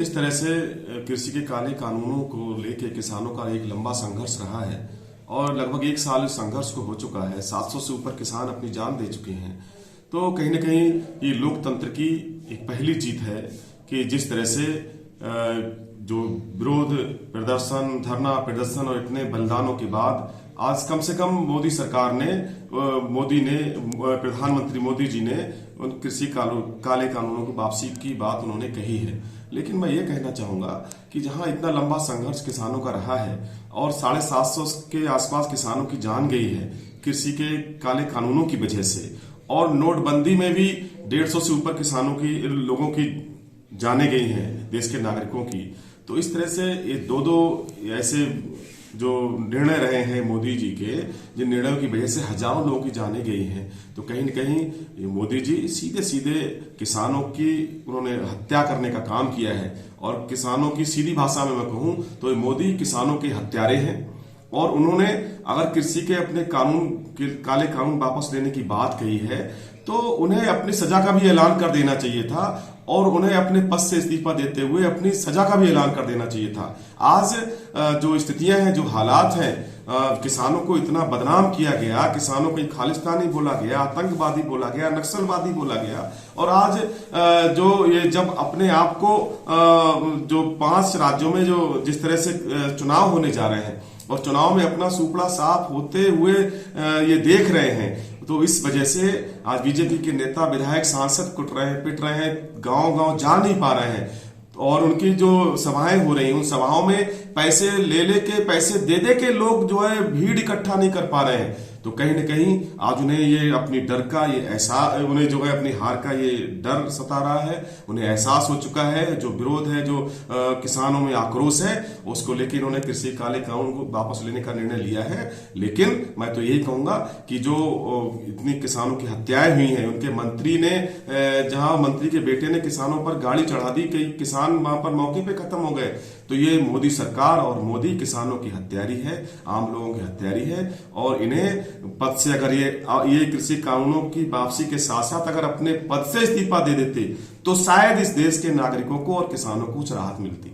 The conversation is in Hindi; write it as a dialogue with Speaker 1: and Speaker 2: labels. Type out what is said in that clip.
Speaker 1: इस तरह से कृषि के काले कानूनों को लेके किसानों का एक लंबा संघर्ष रहा है और लगभग एक साल इस संघर्ष को हो चुका है। 700 से ऊपर किसान अपनी जान दे चुके हैं। तो कहीं न कहीं ये लोकतंत्र की एक पहली जीत है कि जिस तरह से जो विरोध प्रदर्शन, धरना प्रदर्शन और इतने बलिदानों के बाद आज कम से कम मोदी सरकार ने, प्रधानमंत्री मोदी जी ने उन कृषि काले कानूनों की वापसी की बात उन्होंने कही है। लेकिन मैं ये कहना चाहूंगा कि जहां इतना लंबा संघर्ष किसानों का रहा है और 750 के आसपास किसानों की जान गई है कृषि के काले कानूनों की वजह से, और नोटबंदी में भी 150 से ऊपर लोगों की जाने गई हैं, देश के नागरिकों की। तो इस तरह से ये दो ऐसे जो निर्णय रहे हैं मोदी जी के, जिन निर्णयों की वजह से हजारों लोगों की जाने गई हैं, तो कहीं न कहीं मोदी जी सीधे सीधे किसानों की उन्होंने हत्या करने का काम किया है। और किसानों की सीधी भाषा में मैं कहूं तो मोदी किसानों के हत्यारे हैं। और उन्होंने अगर कृषि के अपने काले कानून वापस लेने की बात कही है तो उन्हें अपनी सजा का भी ऐलान कर देना चाहिए था और उन्हें अपने पद से इस्तीफा देते हुए अपनी सजा का भी ऐलान कर देना चाहिए था। आज जो स्थितियां हैं, जो हालात हैं, किसानों को इतना बदनाम किया गया, किसानों को खालिस्तानी बोला गया, आतंकवादी बोला गया, नक्सलवादी बोला गया। और आज जो ये जब अपने आप को जो 5 राज्यों में जो जिस तरह से चुनाव होने जा रहे हैं और चुनाव में अपना सुपड़ा साफ होते हुए ये देख रहे हैं, तो इस वजह से आज बीजेपी के नेता, विधायक, सांसद पिट रहे हैं, गांव-गांव जा नहीं पा रहे हैं। और उनकी जो सभाएं हो रही, उन सभाओं में पैसे पैसे दे के लोग जो है भीड़ इकट्ठा नहीं कर पा रहे हैं। तो कहीं न कहीं आज उन्हें ये अपनी डर का उन्हें जो है अपनी हार का ये डर सता रहा है। उन्हें एहसास हो चुका है, जो विरोध है, जो किसानों में आक्रोश है, उसको लेकर इन्होंने कृषि काले कानून को वापस लेने का निर्णय लिया है। लेकिन मैं तो यही कहूंगा कि जो इतनी किसानों की हत्याएं हुई हैं, उनके मंत्री ने, जहां मंत्री के बेटे ने किसानों पर गाड़ी चढ़ा दी, कई किसान वहां पर मौके पे खत्म हो गए। तो ये मोदी सरकार और मोदी किसानों की हत्यारी है, आम लोगों की हत्यारी है। और इन्हें पद से अगर ये कृषि कानूनों की वापसी के साथ साथ अगर अपने पद से इस्तीफा दे देते तो शायद इस देश के नागरिकों को और किसानों को कुछ राहत मिलती।